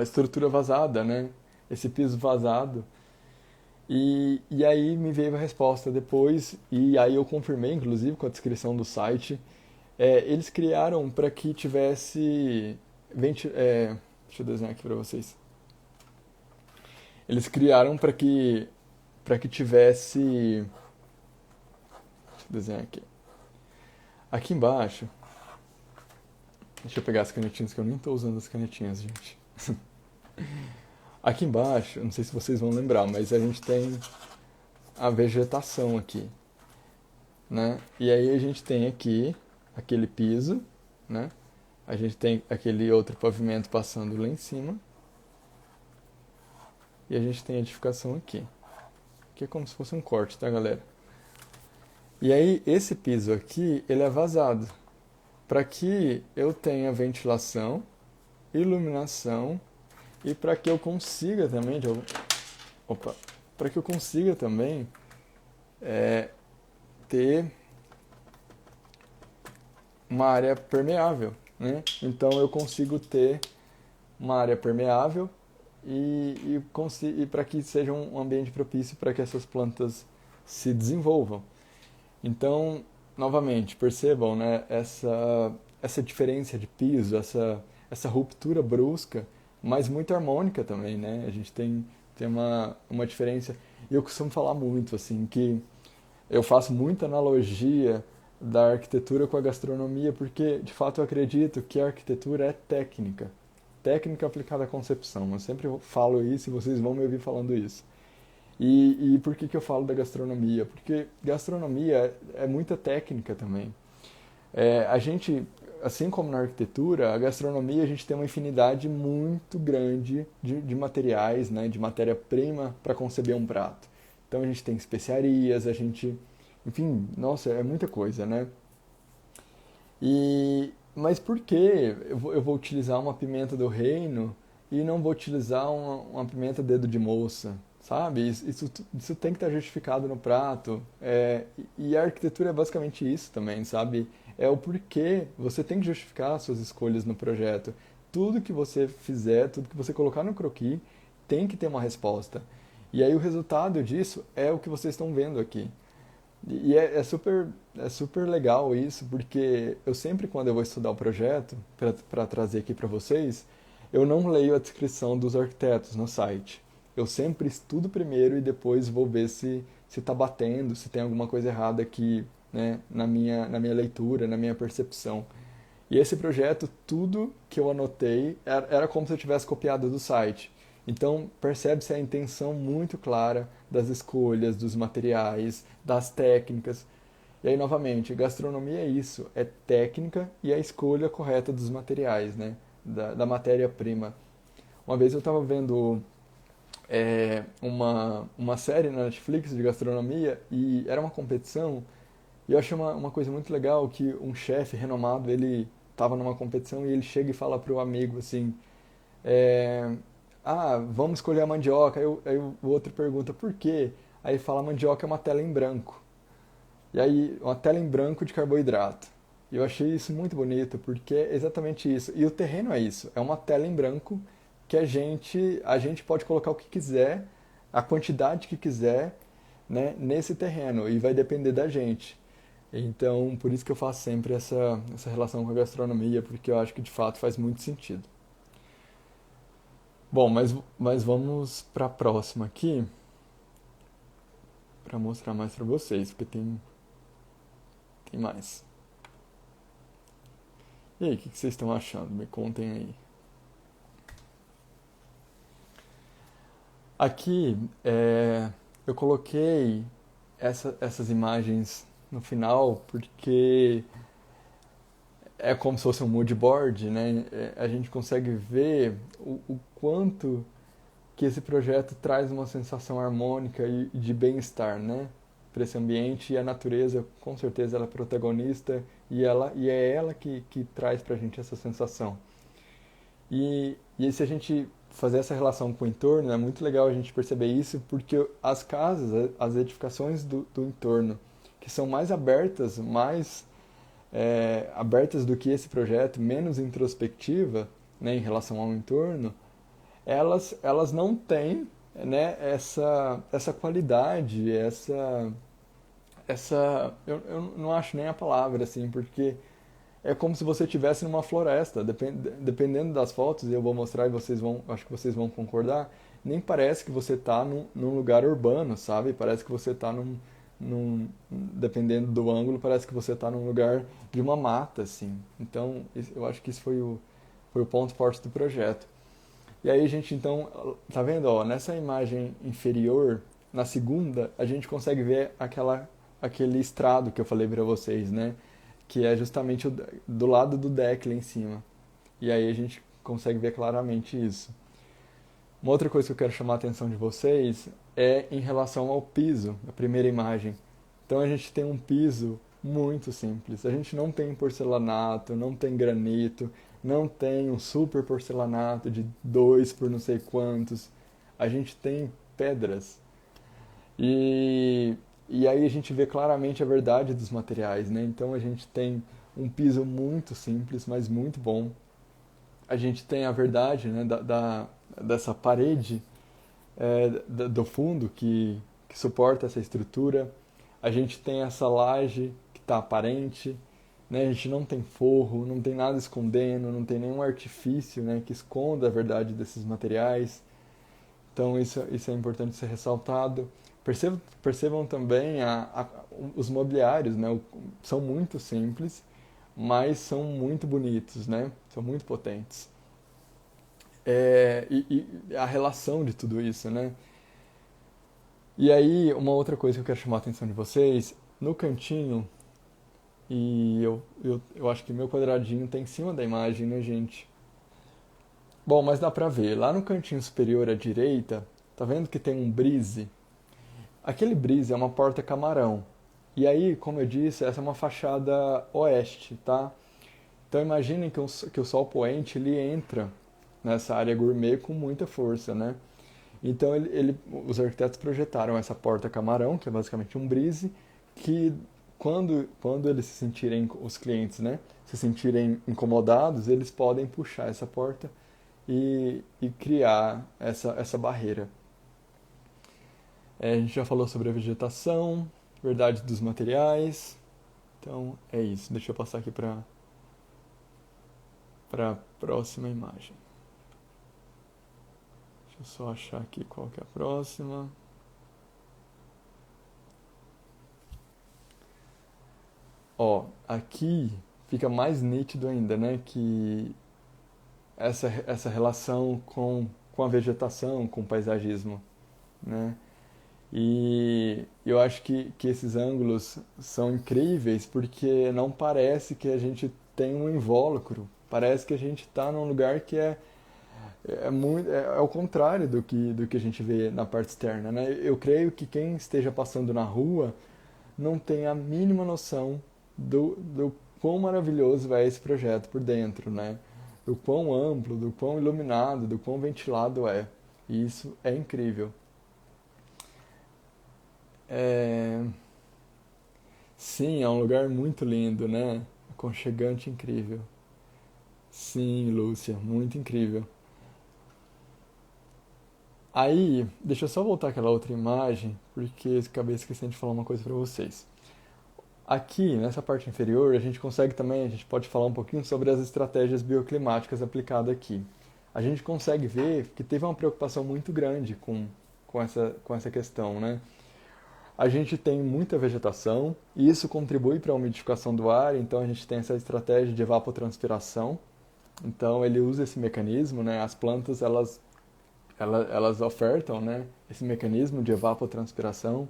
Speaker 1: estrutura vazada, né? Esse piso vazado. E aí me veio a resposta depois, e aí eu confirmei, inclusive, com a descrição do site. Eles criaram para que tivesse. Deixa eu desenhar aqui para vocês. Eles criaram para que tivesse. Deixa eu desenhar aqui. Aqui embaixo. Deixa eu pegar as canetinhas, que eu nem estou usando as canetinhas, gente. Aqui embaixo, não sei se vocês vão lembrar, mas a gente tem a vegetação aqui, né? E aí a gente tem aqui aquele piso, né? A gente tem aquele outro pavimento passando lá em cima. E a gente tem a edificação aqui. Que é como se fosse um corte, tá, galera? E aí esse piso aqui, ele é vazado, para que eu tenha ventilação, iluminação e para que eu consiga também, para que eu consiga também ter uma área permeável, né? Então eu consigo ter uma área permeável e para que seja um ambiente propício para que essas plantas se desenvolvam. Então, novamente, percebam, né, essa diferença de piso, essa ruptura brusca, mas muito harmônica também, né? A gente tem uma diferença. E eu costumo falar muito, assim, que eu faço muita analogia da arquitetura com a gastronomia, porque, de fato, eu acredito que a arquitetura é técnica. Técnica aplicada à concepção. Eu sempre falo isso e vocês vão me ouvir falando isso. E por que eu falo da gastronomia? Porque gastronomia é muita técnica também. A gente, assim como na arquitetura, a gastronomia a gente tem uma infinidade muito grande de materiais, né, de matéria-prima para conceber um prato. Então a gente tem especiarias, enfim, nossa, é muita coisa, né? Mas por que eu vou utilizar uma pimenta do reino e não vou utilizar uma pimenta dedo de moça? Sabe? Isso tem que estar justificado no prato. E a arquitetura é basicamente isso também, sabe? É o porquê você tem que justificar as suas escolhas no projeto. Tudo que você fizer, tudo que você colocar no croquis, tem que ter uma resposta. E aí o resultado disso é o que vocês estão vendo aqui. E é super legal isso, porque eu sempre, quando eu vou estudar o projeto, para trazer aqui para vocês, eu não leio a descrição dos arquitetos no site. Eu sempre estudo primeiro e depois vou ver se está batendo, se tem alguma coisa errada aqui, né, na minha leitura, na minha percepção. E esse projeto, tudo que eu anotei era como se eu tivesse copiado do site. Então, percebe-se a intenção muito clara das escolhas, dos materiais, das técnicas. E aí, novamente, gastronomia é isso, é técnica e a escolha correta dos materiais, né? Da matéria-prima. Uma vez eu estava vendo uma série na Netflix de gastronomia e era uma competição. E eu achei uma coisa muito legal que um chefe renomado, ele estava numa competição e ele chega e fala para o amigo assim: É, vamos escolher a mandioca. Aí o outro pergunta por quê? Aí fala a mandioca é uma tela em branco. E aí, uma tela em branco de carboidrato. E eu achei isso muito bonito, porque é exatamente isso. E o terreno é isso, é uma tela em branco que a gente pode colocar o que quiser, a quantidade que quiser, né, nesse terreno, e vai depender da gente. Então, por isso que eu faço sempre essa relação com a gastronomia, porque eu acho que de fato faz muito sentido. Bom, mas vamos para a próxima aqui, para mostrar mais para vocês, porque tem mais. E aí, o que vocês estão achando? Me contem aí. Aqui, eu coloquei essas imagens no final porque é como se fosse um mood board, né? A gente consegue ver o quanto que esse projeto traz uma sensação harmônica e de bem-estar, né? Para esse ambiente, e a natureza, com certeza, ela é protagonista e é ela que traz para a gente essa sensação. E se a gente fazer essa relação com o entorno, é muito legal a gente perceber isso, porque as casas, as edificações do entorno, que são mais abertas, mais abertas do que esse projeto, menos introspectiva, né, em relação ao entorno, elas não têm, né, essa qualidade, eu não acho nem a palavra, assim, porque é como se você estivesse numa floresta. Dependendo das fotos, eu vou mostrar e acho que vocês vão concordar, nem parece que você está num lugar urbano, sabe? Parece que você está dependendo do ângulo, parece que você está num lugar de uma mata, assim. Então, eu acho que isso foi o ponto forte do projeto. E aí a gente então, tá vendo, ó, nessa imagem inferior, na segunda, a gente consegue ver aquele estrado que eu falei para vocês, né? Que é justamente do lado do deck lá em cima. E aí a gente consegue ver claramente isso. Uma outra coisa que eu quero chamar a atenção de vocês é em relação ao piso, a primeira imagem. Então a gente tem um piso muito simples. A gente não tem porcelanato, não tem granito, não tem um super porcelanato de 2 por não sei quantos. A gente tem pedras. E, e aí a gente vê claramente a verdade dos materiais, né? Então a gente tem um piso muito simples, mas muito bom. A gente tem a verdade, né, dessa parede do fundo que suporta essa estrutura. A gente tem essa laje que está aparente, né? A gente não tem forro, não tem nada escondendo, não tem nenhum artifício, né, que esconda a verdade desses materiais. Então isso é importante ser ressaltado. Percebam também os mobiliários, né? São muito simples, mas são muito bonitos, né? São muito potentes. E a relação de tudo isso, né? E aí, uma outra coisa que eu quero chamar a atenção de vocês, no cantinho, e eu acho que meu quadradinho tá em cima da imagem, né, gente? Bom, mas dá pra ver, lá no cantinho superior à direita, tá vendo que tem um brise? Aquele brise é uma porta camarão. E aí, como eu disse, essa é uma fachada oeste, tá? Então imaginem que o sol poente ele entra nessa área gourmet com muita força, né? Então os arquitetos projetaram essa porta camarão, que é basicamente um brise, que quando eles se sentirem, os clientes, né, se sentirem incomodados, eles podem puxar essa porta e criar essa barreira. A gente já falou sobre a vegetação, verdade dos materiais. Então é isso. Deixa eu passar aqui para a próxima imagem. Deixa eu só achar aqui qual que é a próxima. Ó, aqui fica mais nítido ainda, né? Que essa relação com a vegetação, com o paisagismo, né? E eu acho que esses ângulos são incríveis porque não parece que a gente tem um invólucro. Parece que a gente está num lugar que é o contrário do que a gente vê na parte externa, né? Eu creio que quem esteja passando na rua não tem a mínima noção do quão maravilhoso é esse projeto por dentro, né? do quão amplo, do quão iluminado, do quão ventilado é. E isso é incrível. É... Sim, é um lugar muito lindo, né? Aconchegante, incrível. Sim, Lúcia, muito incrível. Aí, deixa eu só voltar àquela outra imagem, porque eu acabei esquecendo de falar uma coisa para vocês. Aqui, nessa parte inferior, a gente consegue também, a gente pode falar um pouquinho sobre as estratégias bioclimáticas aplicadas aqui. A gente consegue ver que teve uma preocupação muito grande com essa questão, né? A gente tem muita vegetação e isso contribui para a umidificação do ar, então a gente tem essa estratégia de evapotranspiração. Então ele usa esse mecanismo, né? As plantas elas ofertam, né? Esse mecanismo de evapotranspiração.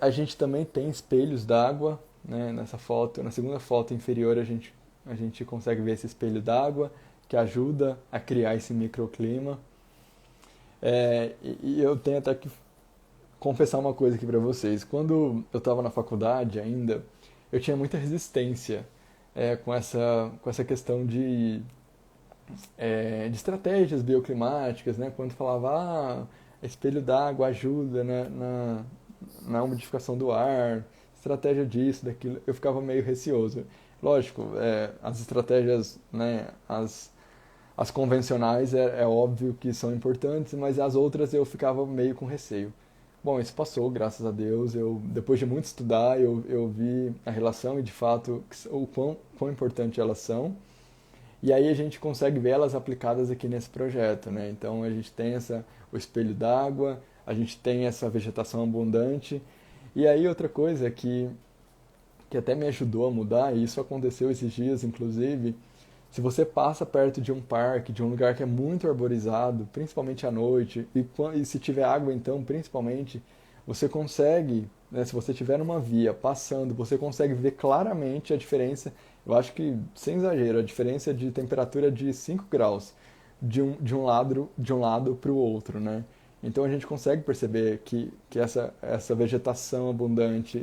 Speaker 1: A gente também tem espelhos d'água, né? Nessa foto, na segunda foto inferior a gente consegue ver esse espelho d'água que ajuda a criar esse microclima. E eu tenho até que confessar uma coisa aqui para vocês. Quando eu estava na faculdade ainda, eu tinha muita resistência com essa questão de estratégias bioclimáticas, né? Quando falava, espelho d'água ajuda na umidificação do ar, estratégia disso, daquilo, eu ficava meio receoso. Lógico, as estratégias, né, as convencionais é óbvio que são importantes, mas as outras eu ficava meio com receio. Bom, isso passou, graças a Deus. Depois de muito estudar, eu vi a relação e, de fato, o quão importante elas são. E aí a gente consegue ver elas aplicadas aqui nesse projeto, né? Então a gente tem o espelho d'água, a gente tem essa vegetação abundante. E aí outra coisa que até me ajudou a mudar, e isso aconteceu esses dias, inclusive, se você passa perto de um parque, de um lugar que é muito arborizado, principalmente à noite, e se tiver água então, principalmente, você consegue, né, se você estiver numa via passando, você consegue ver claramente a diferença, eu acho que, sem exagero, a diferença de temperatura de 5 graus de um lado para o outro, né? Então a gente consegue perceber que essa vegetação abundante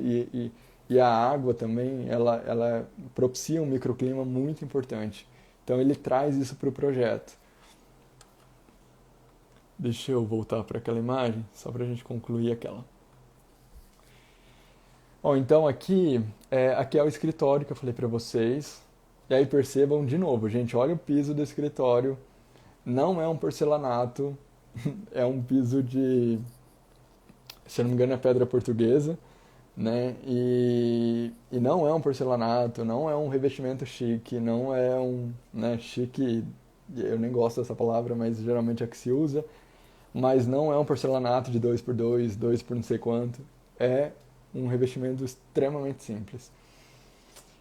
Speaker 1: e a água também, ela propicia um microclima muito importante. Então ele traz isso para o projeto. Deixa eu voltar para aquela imagem, só para a gente concluir aquela. Bom, então aqui é o escritório que eu falei para vocês. E aí percebam de novo, gente, olha o piso do escritório. Não é um porcelanato, é um piso se eu não me engano, é pedra portuguesa, né? E não é um porcelanato, não é um revestimento chique, não é né, chique, eu nem gosto dessa palavra, mas geralmente é que se usa, mas não é um porcelanato de 2x2, 2 por não sei quanto, é um revestimento extremamente simples.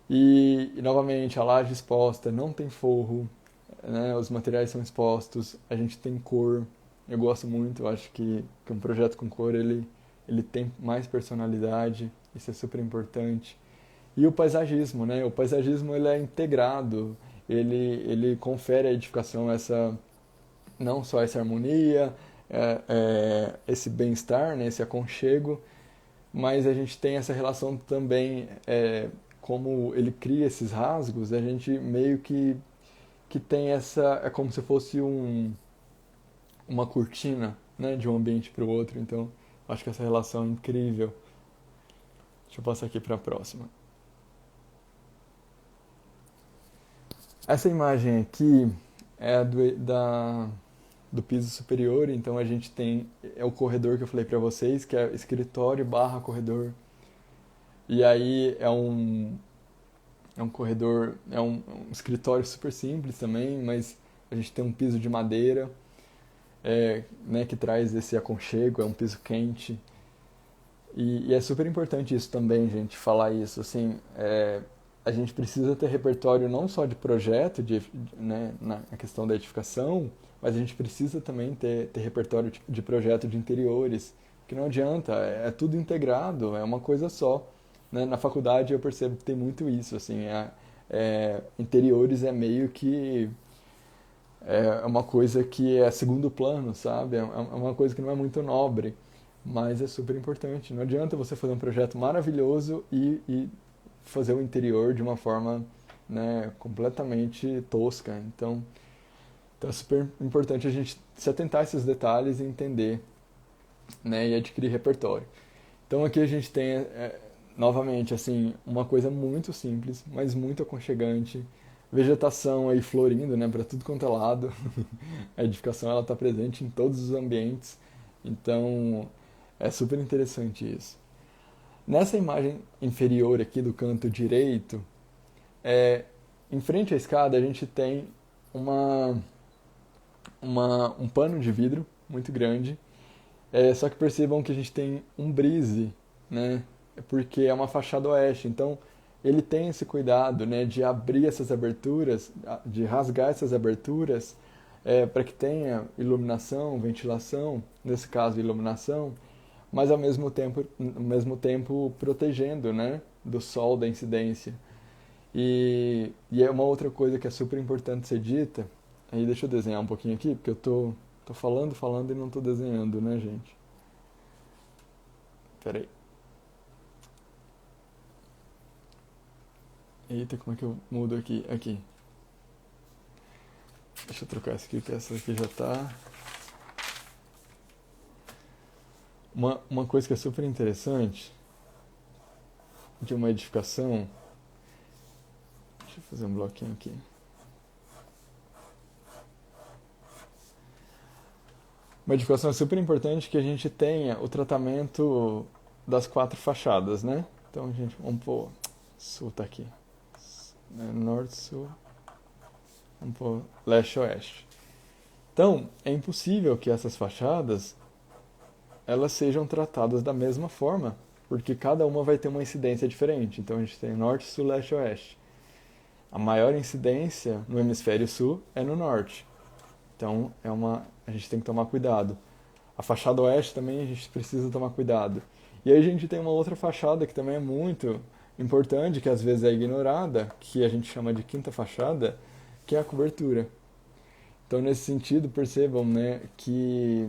Speaker 1: E novamente, a laje exposta, não tem forro, né? Os materiais são expostos, a gente tem cor, eu gosto muito, eu acho que um projeto com cor ele tem mais personalidade, isso é super importante. E o paisagismo, né? O paisagismo ele é integrado, ele confere à edificação não só essa harmonia, esse bem-estar, né? Esse aconchego, mas a gente tem essa relação também, como ele cria esses rasgos, a gente meio que tem é como se fosse uma cortina, né? De um ambiente para o outro, então acho que essa relação é incrível. Deixa eu passar aqui para a próxima. Essa imagem aqui é do piso superior, então a gente tem o corredor que eu falei para vocês, que é escritório barra corredor. E aí é um corredor, um escritório super simples também, mas a gente tem um piso de madeira, né, que traz esse aconchego, é um piso quente. E é super importante isso também, gente, falar isso. Assim, a gente precisa ter repertório não só de projeto, né, na questão da edificação, mas a gente precisa também ter repertório de projeto de interiores, que não adianta, é tudo integrado, é uma coisa só. Né? Na faculdade eu percebo que tem muito isso, assim, interiores é meio que é uma coisa que é segundo plano, sabe? É uma coisa que não é muito nobre, mas é super importante. Não adianta você fazer um projeto maravilhoso e fazer o interior de uma forma né, completamente tosca. Então é super importante a gente se atentar a esses detalhes e entender, né, e adquirir repertório. Então aqui a gente tem, novamente, assim, uma coisa muito simples, mas muito aconchegante. Vegetação aí florindo, né, para tudo quanto é lado. A edificação ela está presente em todos os ambientes. Então é super interessante isso. Nessa imagem inferior aqui do canto direito, em frente à escada a gente tem uma, um pano de vidro muito grande. Só que percebam que a gente tem um brise, né? Porque é uma fachada oeste. Então ele tem esse cuidado, né, de abrir essas aberturas, de rasgar essas aberturas, para que tenha iluminação, ventilação, nesse caso iluminação, mas ao mesmo tempo protegendo, né, do sol, da incidência. E é uma outra coisa que é super importante ser dita. Aí deixa eu desenhar um pouquinho aqui, porque eu tô falando e não tô desenhando, né, gente? Pera aí. Eita, como é que eu mudo aqui? Aqui. Deixa eu trocar essa aqui, que essa aqui já tá. Uma coisa que é super interessante de uma edificação. Deixa eu fazer um bloquinho aqui. Uma edificação é super importante que a gente tenha o tratamento das quatro fachadas, né? Então, gente, vamos pôr. Sul tá aqui. Norte, sul. Vamos pôr leste, oeste. Então, é impossível que essas fachadas elas sejam tratadas da mesma forma, porque cada uma vai ter uma incidência diferente. Então, a gente tem norte, sul, leste, oeste. A maior incidência no hemisfério sul é no norte. Então, a gente tem que tomar cuidado. A fachada oeste também a gente precisa tomar cuidado. E aí a gente tem uma outra fachada que também é muito importante, que às vezes é ignorada, que a gente chama de quinta fachada, que é a cobertura. Então, nesse sentido, percebam, né, que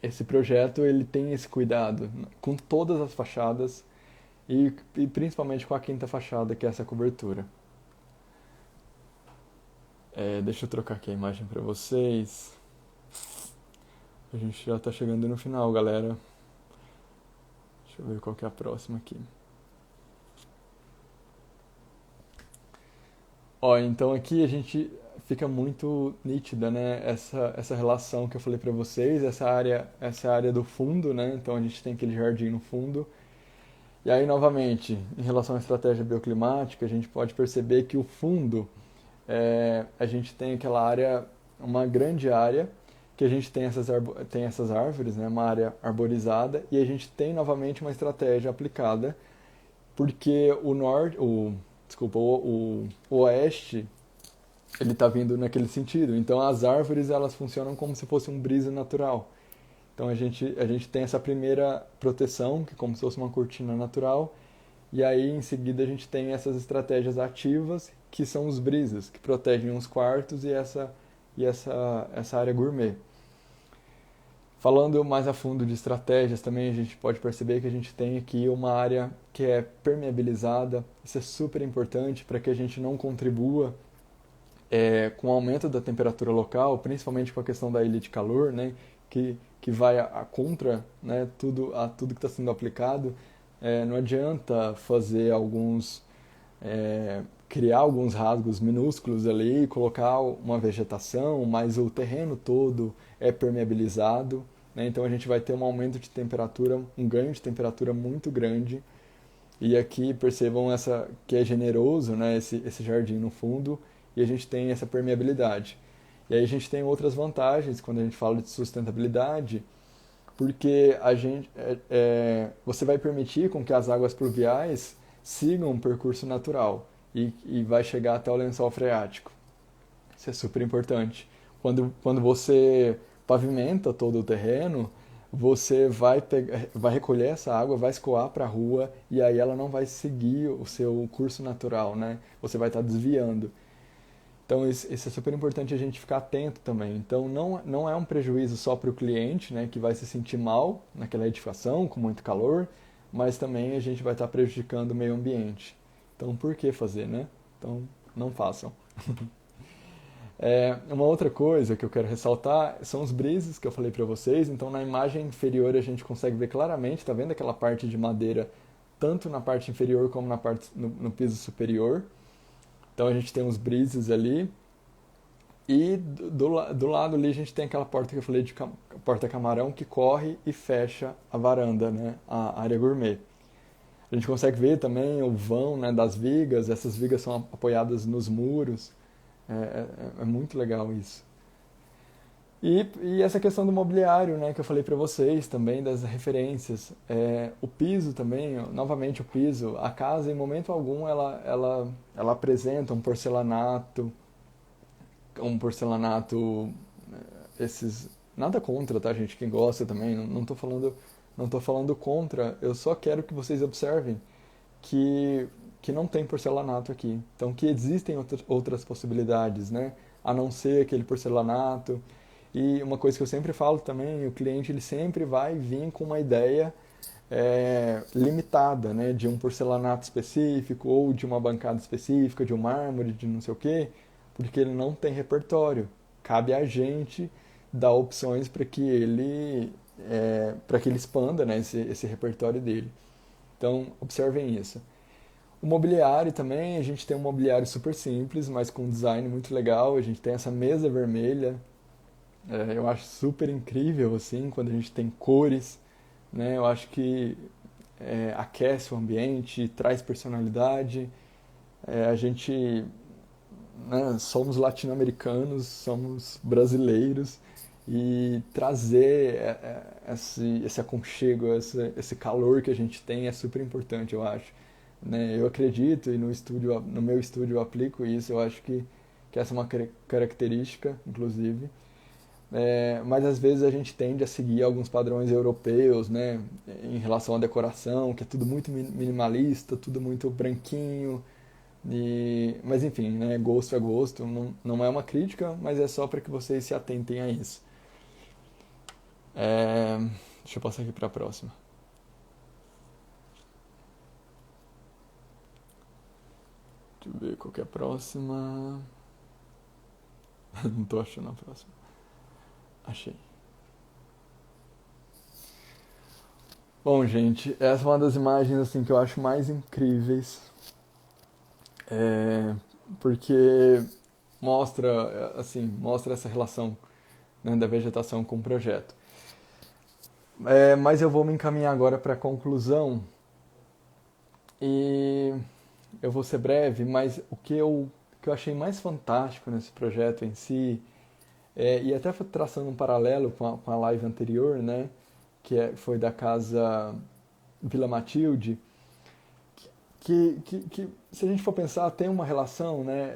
Speaker 1: esse projeto ele tem esse cuidado com todas as fachadas e principalmente com a quinta fachada, que é essa cobertura. Deixa eu trocar aqui a imagem para vocês. A gente já está chegando no final, galera. Deixa eu ver qual que é a próxima aqui. Ó, então aqui a gente fica muito nítida, né? Essa relação que eu falei para vocês, essa área do fundo, né? Então a gente tem aquele jardim no fundo. E aí, novamente, em relação à estratégia bioclimática, a gente pode perceber que o fundo, a gente tem aquela área, uma grande área, que a gente tem essas árvores, né? Uma área arborizada, e a gente tem novamente uma estratégia aplicada, porque desculpa, o oeste ele está vindo naquele sentido. Então as árvores elas funcionam como se fosse um brise natural. Então a gente tem essa primeira proteção, que é como se fosse uma cortina natural, e aí em seguida a gente tem essas estratégias ativas, que são os brises, que protegem os quartos e essa área gourmet. Falando mais a fundo de estratégias também, a gente pode perceber que a gente tem aqui uma área que é permeabilizada. Isso é super importante para que a gente não contribua com o aumento da temperatura local, principalmente com a questão da ilha de calor, né, que vai contra, né, tudo que está sendo aplicado. Não adianta criar alguns rasgos minúsculos ali, colocar uma vegetação, mas o terreno todo é permeabilizado, né? Então a gente vai ter um aumento de temperatura, um ganho de temperatura muito grande. E aqui percebam que é generoso, né, esse jardim no fundo, e a gente tem essa permeabilidade. E aí a gente tem outras vantagens quando a gente fala de sustentabilidade, porque você vai permitir com que as águas pluviais sigam um percurso natural e vai chegar até o lençol freático. Isso é super importante. Quando você pavimenta todo o terreno, você vai recolher essa água, vai escoar para a rua e aí ela não vai seguir o seu curso natural, né? Você vai estar desviando. Então, isso é super importante a gente ficar atento também. Então, não é um prejuízo só para o cliente, né, que vai se sentir mal naquela edificação, com muito calor, mas também a gente vai estar prejudicando o meio ambiente. Então, por que fazer, né? Então, não façam. Uma outra coisa que eu quero ressaltar são os brises que eu falei para vocês. Então, na imagem inferior a gente consegue ver claramente, tá vendo aquela parte de madeira tanto na parte inferior como na parte no piso superior. Então a gente tem uns brises ali. E do lado ali a gente tem aquela porta que eu falei de porta camarão que corre e fecha a varanda, né, a área gourmet. A gente consegue ver também o vão, né, das vigas. Essas vigas são apoiadas nos muros. É muito legal isso. E essa questão do mobiliário, né, que eu falei para vocês também, das referências. O piso também, novamente o piso, a casa em momento algum ela apresenta um porcelanato, esses, nada contra, tá, gente, quem gosta também, não tô falando contra, eu só quero que vocês observem que, que não tem porcelanato aqui. Então, que existem outras possibilidades, né? A não ser aquele porcelanato. E uma coisa que eu sempre falo também, o cliente ele sempre vai vir com uma ideia limitada, né? De um porcelanato específico, ou de uma bancada específica, de um mármore, de não sei o quê, porque ele não tem repertório. Cabe a gente dar opções para que ele expanda, né? Esse repertório dele. Então, observem isso. O mobiliário também, a gente tem um mobiliário super simples, mas com um design muito legal. A gente tem essa mesa vermelha, eu acho super incrível, assim, quando a gente tem cores, né? Eu acho que aquece o ambiente, traz personalidade. A gente, né, somos latino-americanos, somos brasileiros, e trazer esse aconchego, esse calor que a gente tem é super importante, eu acho, né? Eu acredito e no meu estúdio eu aplico isso. Eu acho que essa é uma característica, inclusive. Mas às vezes a gente tende a seguir alguns padrões europeus, né, em relação à decoração, que é tudo muito minimalista, tudo muito branquinho. Mas enfim, né, gosto é gosto, não é uma crítica, mas é só para que vocês se atentem a isso. É, Deixa eu passar aqui para a próxima. Deixa eu ver qual que é a próxima. Não tô achando a próxima. Achei. Bom, gente, essa é uma das imagens assim que eu acho mais incríveis, é, porque mostra essa relação, né, da vegetação com o projeto. Mas eu vou me encaminhar agora para a conclusão e eu vou ser breve, mas o que eu achei mais fantástico nesse projeto em si, e até traçando um paralelo com a live anterior, né, foi da casa Vila Matilde, que se a gente for pensar, tem uma relação, né?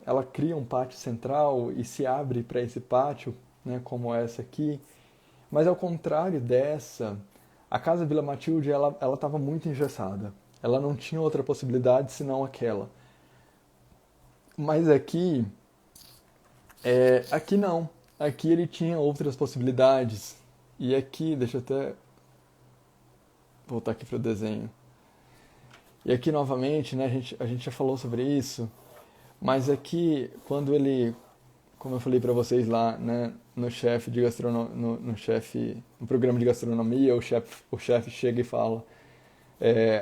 Speaker 1: Ela cria um pátio central e se abre para esse pátio, né? Como essa aqui. Mas ao contrário dessa, a casa Vila Matilde, ela estava muito engessada. Ela não tinha outra possibilidade senão aquela. Mas aqui não. Aqui ele tinha outras possibilidades. E aqui, deixa eu até voltar aqui para o desenho. E aqui novamente, né, a gente já falou sobre isso, mas aqui quando ele, como eu falei para vocês lá, né, no chefe de gastronomia, no programa de gastronomia, o chefe chega e fala,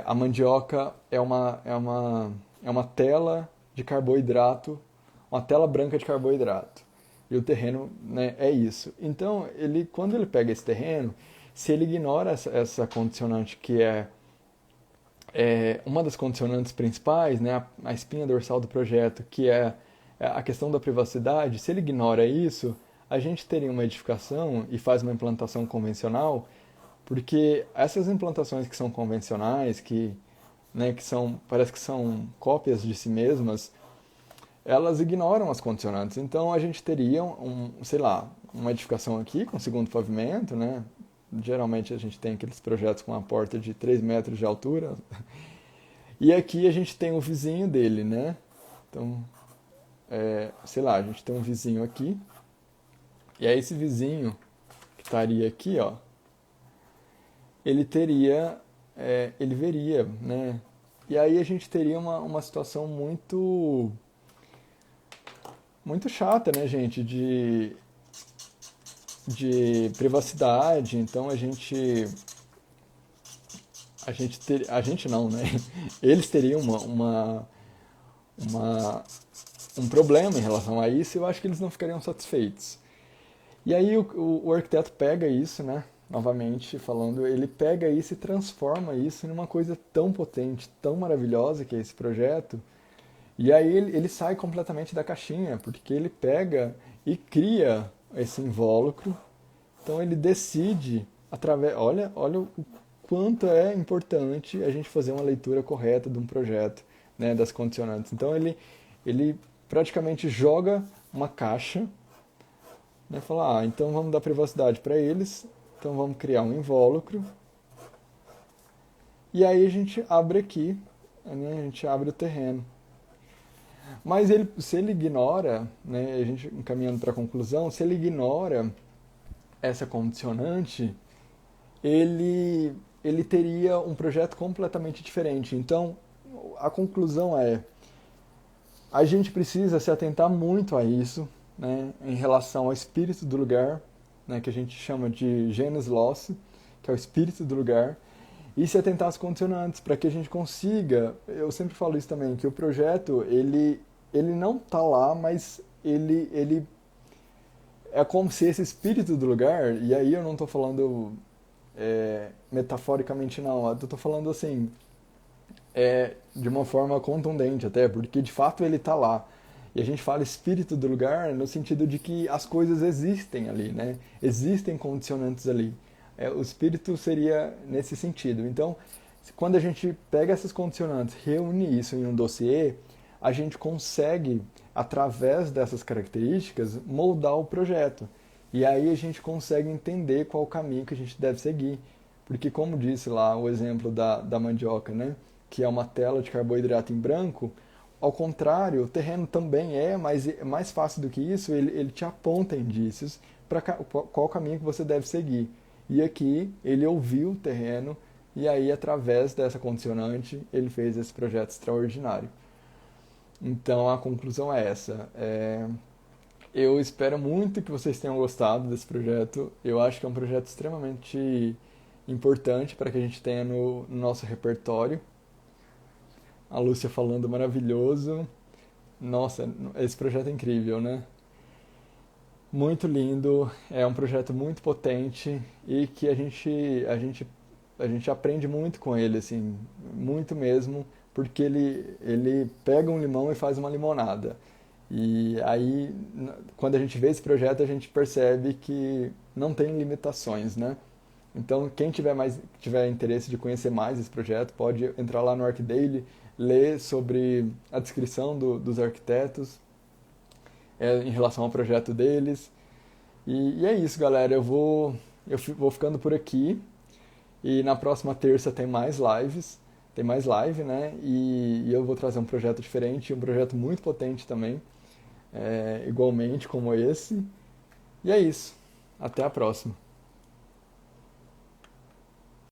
Speaker 1: a mandioca é uma tela de carboidrato, uma tela branca de carboidrato. E o terreno, né, é isso. Então, quando ele pega esse terreno, se ele ignora essa condicionante que é uma das condicionantes principais, né, a espinha dorsal do projeto, que é a questão da privacidade, se ele ignora isso, a gente teria uma edificação e faz uma implantação convencional, porque essas implantações que são convencionais, né, parece que são cópias de si mesmas, elas ignoram as condicionantes. Então a gente teria sei lá, uma edificação aqui com segundo pavimento, né? Geralmente a gente tem aqueles projetos com uma porta de 3 metros de altura. E aqui a gente tem o vizinho dele, né? Então, sei lá, a gente tem um vizinho aqui. E aí esse vizinho que estaria aqui, ó, ele veria, né, E aí a gente teria uma situação muito chata, né, gente, de privacidade. Então a gente não, né? Eles teriam uma, um problema em relação a isso, e eu acho que eles não ficariam satisfeitos. E aí o arquiteto pega isso, né? Novamente falando, ele pega isso e transforma isso numa coisa tão potente, tão maravilhosa que é esse projeto. E aí ele sai completamente da caixinha, porque ele pega e cria esse invólucro. Então ele decide através, olha o quanto é importante a gente fazer uma leitura correta de um projeto, né, das condicionantes. Então ele praticamente joga uma caixa, né, fala, então vamos dar privacidade para eles, então vamos criar um invólucro. E aí a gente abre aqui, né, a gente abre o terreno. Mas se ele ignora, né, a gente encaminhando para a conclusão, se ele ignora essa condicionante, ele teria um projeto completamente diferente. Então, a conclusão é, a gente precisa se atentar muito a isso, né, em relação ao espírito do lugar, né, que a gente chama de genus loci, que é o espírito do lugar, e se atentar às condicionantes, para que a gente consiga, eu sempre falo isso também, que o projeto, ele não está lá, mas ele é como se esse espírito do lugar, e aí eu não estou falando metaforicamente não, eu estou falando assim, de uma forma contundente até, porque de fato ele está lá. E a gente fala espírito do lugar no sentido de que as coisas existem ali, né? Existem condicionantes ali. O espírito seria nesse sentido. Então, quando a gente pega essas condicionantes, reúne isso em um dossiê, a gente consegue, através dessas características, moldar o projeto. E aí a gente consegue entender qual o caminho que a gente deve seguir. Porque, como disse lá o exemplo da mandioca, né? Que é uma tela de carboidrato em branco, ao contrário, o terreno também mas é mais fácil do que isso, ele te aponta indícios para qual caminho que você deve seguir. E aqui ele ouviu o terreno e aí, através dessa condicionante, ele fez esse projeto extraordinário. Então a conclusão é essa. Eu espero muito que vocês tenham gostado desse projeto. Eu acho que é um projeto extremamente importante para que a gente tenha no nosso repertório. A Lúcia falando maravilhoso. Nossa, esse projeto é incrível, né? Muito lindo, é um projeto muito potente e que a gente aprende muito com ele, assim, muito mesmo, porque ele pega um limão e faz uma limonada. E aí, quando a gente vê esse projeto, a gente percebe que não tem limitações, né? Então, quem tiver interesse de conhecer mais esse projeto, pode entrar lá no ArcDaily, ler sobre a descrição dos arquitetos em relação ao projeto deles. E é isso, galera. Eu vou ficando por aqui. E na próxima terça tem mais lives. Tem mais live, né? E eu vou trazer um projeto diferente, um projeto muito potente também, igualmente como esse. E é isso. Até a próxima.